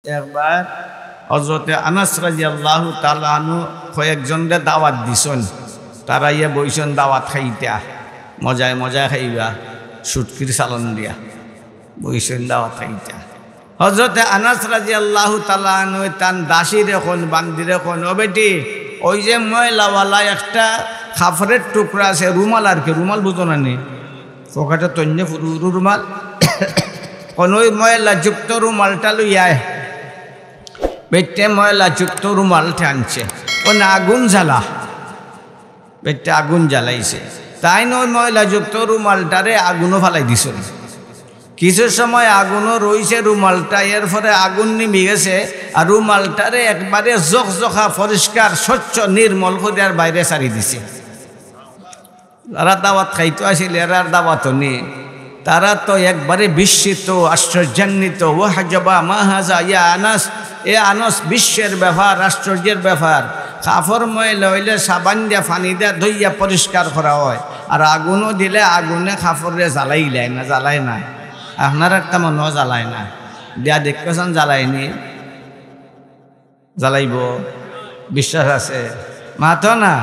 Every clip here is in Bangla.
একবার হযরতে আনাস রাদিয়াল্লাহু তাআলা আনহু কয়েকজনকে দাওয়াত দিছেন। তারা ইয়ে বইছেন দাওয়াত খাইতা, মজায় মজায় খাইবা, সুটকির চালন দিয়া বইছেন দাওয়াত খাইতা। হযরতে আনাস রাদিয়াল্লাহু তাআলা আনহু তান দাসীর এখন বান্দির এখন, ও বেটি ওই যে ময়লাওয়ালা একটা খাফরের টুকরা আছে, রুমাল আর কি, রুমাল বুঝো না নি, পকেটে তন্য পুরু রুমাল, কোন ওই ময়লা যুক্ত রুমালটা লইয়ায় বেটে ময়লা যুক্ত রুমালটা আনছে, ওনা আগুন জ্বালা, বেটে আগুন জ্বালাইছে, তাই নয় ময়লা যুক্ত রুমালটারে আগুনও ফালাই দিছ। কিছু সময় আগুনও রইছে রুমালটা, এর ফলে আগুন নিমে গেছে আর রুমালটারে একবারে জখজখা পরিষ্কার স্বচ্ছ নির্মল করে আর বাইরে সারি দিছে। তারা দাওয়াত খাইতো আসিল, এরার দাওয়াতও নেই, তারা তো একবারে বিস্মিত আশ্চর্যান্বিত। ও হাজবা মাহাজা ইয়া আনাস, এ আনাস বিশ্বের ব্যাপার, আশ্চর্যের ব্যাপার। কাফর ময়লা হইলে সাবান দিয়া পানি দিয়া ধুইয়া পরিষ্কার করা হয়, আর আগুনও দিলে আগুনে কাফরে জ্বালাইলাই না, জ্বালায় না। আপনার একটা মনে জ্বালায় না, দিয়া দেখতেছেন জ্বালায়নি, জ্বালাইব বিশ্বাস আছে মাতো না।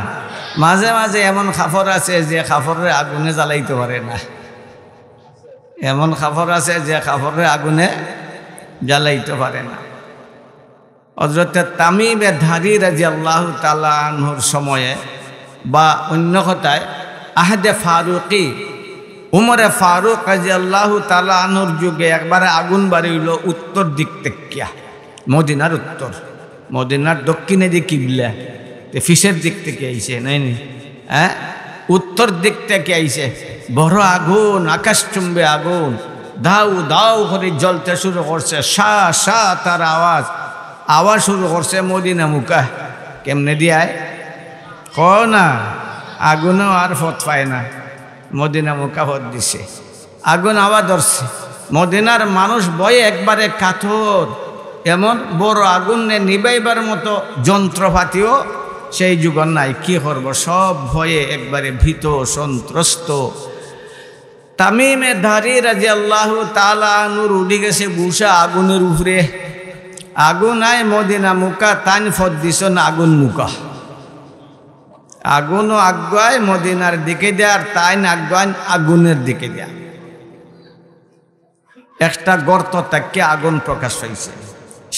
মাঝে মাঝে এমন কাফর আছে যে কাফরে আগুনে জ্বালাইতে পারে না, এমন কাফর আছে যে কাফরে আগুনে জ্বালাইতে পারে না। হযরতে তামিমে দারি রাদিয়াল্লাহু তাআলা আনহুর সময়ে বা অন্য কথায় আহদে ফারুকি, উমরে ফারুক রাদিয়াল্লাহু তাআলা আনহুর যুগে একবারে আগুন বাড়িল উত্তর দিক থেকে, মদিনার উত্তর, মদিনার দক্ষিণে যে কিবলা ফিসের দিক থেকে আইছে নাই, হ্যাঁ উত্তর দিক থেকে আইছে, বড় আগুন, আকাশচুম্বে আগুন, দাউ দাউ করে জ্বলতে শুরু করছে, সা সা তার আওয়াজ শুরু করছে মদিনা মুখা। কেমনে দিয়ায় ক না, আগুনও আর ফত পায় না, মদিনা মুখা ফত দিছে, আগুন আওয়াজ ধরছে। মদিনার মানুষ ভয়ে একবারে কাতর, এমন বড় আগুন নিবাইবার মতো যন্ত্রপাতিও সেই যুগ নাই, কি করব, সব ভয়ে একবারে ভীত সন্ত্রস্ত। তামিমে দারি রাদিয়াল্লাহু তাআলা আনহুর উড়ি গেছে গুসা আগুনের উপরে, আগুন আয় মদিনা মুখা, তান ফত দিছন আগুন মুখা, আগুনও আগুয়ায় মদিনার দিকে দেয় আর তাইন আগুয়ান আগুনের দিকে দেয়। একটা গর্ত থেকে আগুন প্রকাশ হয়েছে,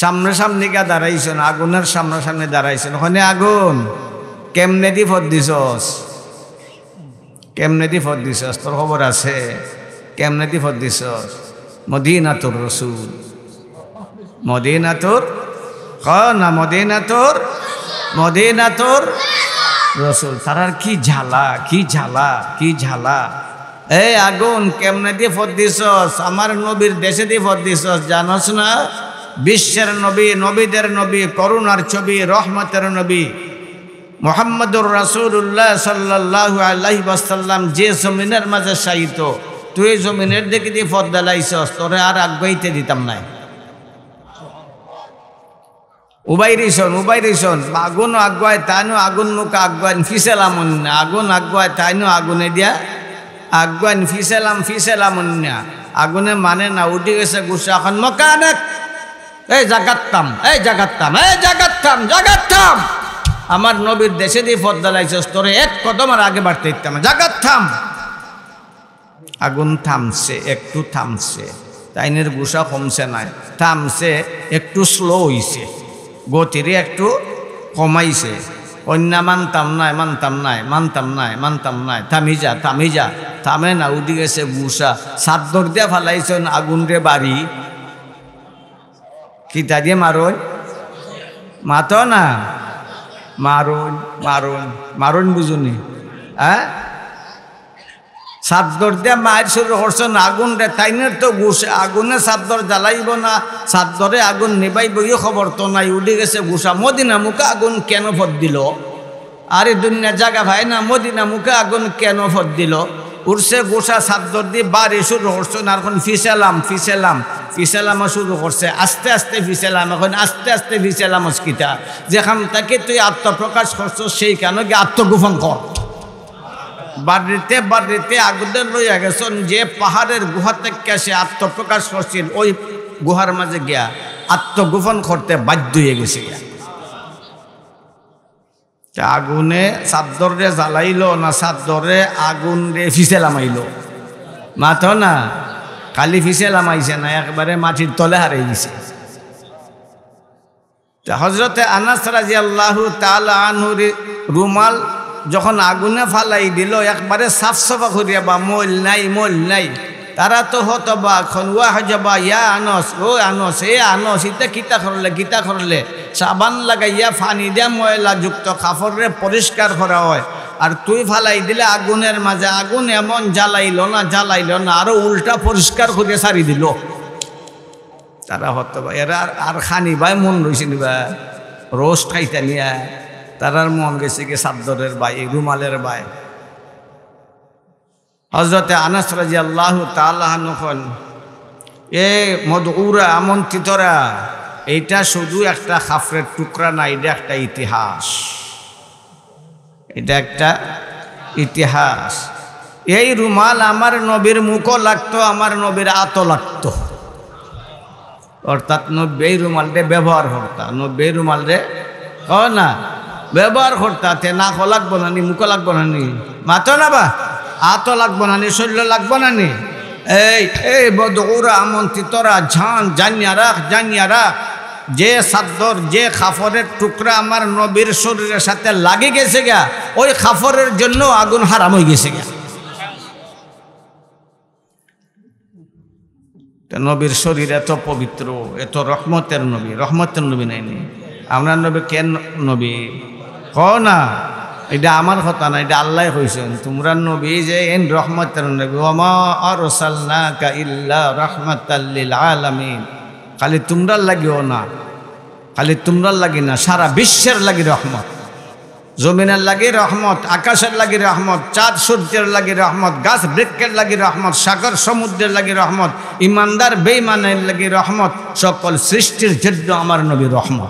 সামনে সামনে গিয়ে দাঁড়াইছেন, আগুনের সামনে সামনে দাঁড়াইছেন, ওখানে আগুন, কেমনে দি ফত দিছস, কেমনে দি ফত দিছস, তোর খবর আছে, কেমনে দি ফত দিছস? মদিনাতুর রাসূল, মদিনাতুর না, মদিনাতুর, মদিনাতুর রাসূল। তারার কি ঝালা, কি ঝালা, কি ঝালা। এই আগুন কেমনে দিয়ে ফত দিছস? আমার নবীর দেশে দিয়ে ফত দিছস, জানস না? বিশ্বের নবী, নবীদের নবী, করুণার ছবি, রহমতের নবী মুহাম্মদুর রাসূলুল্লাহ সাল্লাল্লাহু আলাইহি ওয়াসাল্লাম যে জমিনের মাঝে শায়িত, তুই জমিনের দিকে দিয়ে ফত দালাইছস, তোরে আর আগাইতে দিতাম নাই। উবাইরিসন উবাইরিসন, আগুন আগুয়ায় তাইনো আগুন মুখা আগুয়ান ফিসেলামন না, আগুন আগুয়ায় তাইনো আগুনে দিয়া আগুয়ান ফিসেলাম ফিসেলামন না, আগুনে মানে না, উঠে গেছে গুসা। এখন মকানেক, এই জাগাতাম, এই জাগাতাম, এই জাগাতাম, জাগাতাম, আমার নবীর দেশে দিয়ে ফত দালাইছস, তোরে এক কদম আর আগে বাড়তে দিতাম, জাগাতাম। আগুন থামছে, একটু থামছে, তাইনের গুসা কমছে নাই, থামছে, একটু স্লো হইছে, গতিরে একটু কমাইছে। অন্য মানতাম নাই, মানতাম নাই, মানতাম নাই, মানতাম নাই, থামি যা, থামি যা, থামে না, উঠে গেছে গুসা। চাদর দিয়া ফালাইছেন আগুন রে বাড়ি, কিতা দিয়ে মারুন, মাত না, মারুন মারুন মারুন, বুঝুনি? হ্যাঁ, চাদর দিয়া মায়ের শুরু করছেন আগুন রে, তাইনের তো গুসা, আগুনে চাদর জ্বালাইব না, চাদরে আগুন নিবাইব ইয়ে খবর তো নাই, উঠে গেছে গুসা। মদিনা মুখে আগুন কেন ফত দিল? আরে দুনিয়া জায়গা ভাই না, মদিনা মুখে আগুন কেন ফত দিল? উঠছে গুসা, চাদর দিয়ে বাড়ি শুরু করছেন, আর এখন ফিসেলাম ফিসেলাম ফিসেলামও শুরু করছে, আস্তে আস্তে ফিসেলাম, এখন আস্তে আস্তে ফিসেলাম। কিতা যেখান থেকে তুই আত্মপ্রকাশ করছ সেই কেন গিয়ে আত্মগোপন কর। বাড়িতে বাড়িতে আগুনের লইয়া গেছেন, যে পাহাড়ের গুহা থেকে সে আত্মপ্রকাশ করছিল, ওই গুহার মাঝে গিয়া আত্মগোপন করতে বাধ্য হয়ে গেছে। আগুনে চাদরে জ্বালাইলো না চাদরে আগুন রে ফিসে লামাইলো? মাথো না, খালি ফিসে লামাইছে না, একবারে মাটির তলে হারিয়ে দিছে। হজরতে আনাস রাদিয়াল্লাহু তাআলা আনহুর রুমাল যখন আগুনে ফালাই দিল, একবারে সাফ সাফা করিয়া বা মল নাই, তারা তো হতো বা খনওয়া হজবা ইয়া আনস, ও আনস, এ আনস, ইটা গীতা করলে সাবান লাগাইয়া ফানি দিয়া ময়লা যুক্ত কাপড়ে পরিষ্কার করা হয়, আর তুই ফালাই দিলে আগুনের মাঝে, আগুন এমন জ্বালাইল না, আরো উল্টা পরিষ্কার করিয়া সারি দিল। তারা হতো বা এরা আর খানি ভাই মন রয়েছে নিবা রোস্ট খাইতে নিয়া, তারার মন গেছে কি চাদরের বাই, রুমালের বাই। হযরতে আনাস রাদিয়াল্লাহু তাআলা আনহু এ মদউরা আমন্ত্রিতরা, এইটা শুধু একটা খাফরের টুকরা না, এটা একটা ইতিহাস, এটা একটা ইতিহাস। এই রুমাল আমার নবীর মুখও লাগতো, আমার নবীর আতো লাগতো, অর্থাৎ নব্বই রুমালরে ব্যবহার করতা, নব্বই রুমালরে না ব্যবহার করতা। তে নাকও লাগবো না নি, মুখও লাগবো না নি, মাতো না বা আতো লাগবো না নি, শরীর লাগবো না নি। এই বদউরা আমন্ত্রিতরা জানিয়া রাখ, যে চাদর যে কাপড়ের টুকরা আমার নবীর শরীরের সাথে লাগে গেছে গা, ওই কাপড়ের জন্য আগুন হারাম হয়ে গেছে গা। নবীর শরীর এত পবিত্র, এত রহমতের নবী নাইনি। আমরা নবী কেন নবী ক না, এটা আমার কথা না, এটা আল্লাহ কইছেন, তোমরা নবী যে এন রহমতের নবী, ওমা আরসালনাকা ইল্লা রাহমাতাল লিল আলামিন। খালি তোমরার লাগিও না, খালি তোমরার লাগি না, সারা বিশ্বের লাগি রহমত, জমিনের লাগি রহমত, আকাশের লাগি রহমত, চাঁদ সূর্যের লাগি রহমত, গাছ বৃক্ষের লাগি রহমত, সাগর সমুদ্রের লাগি রহমত, ইমানদার বেঈমানের লাগি রহমত, সকল সৃষ্টির জন্য আমার নবী রহমত।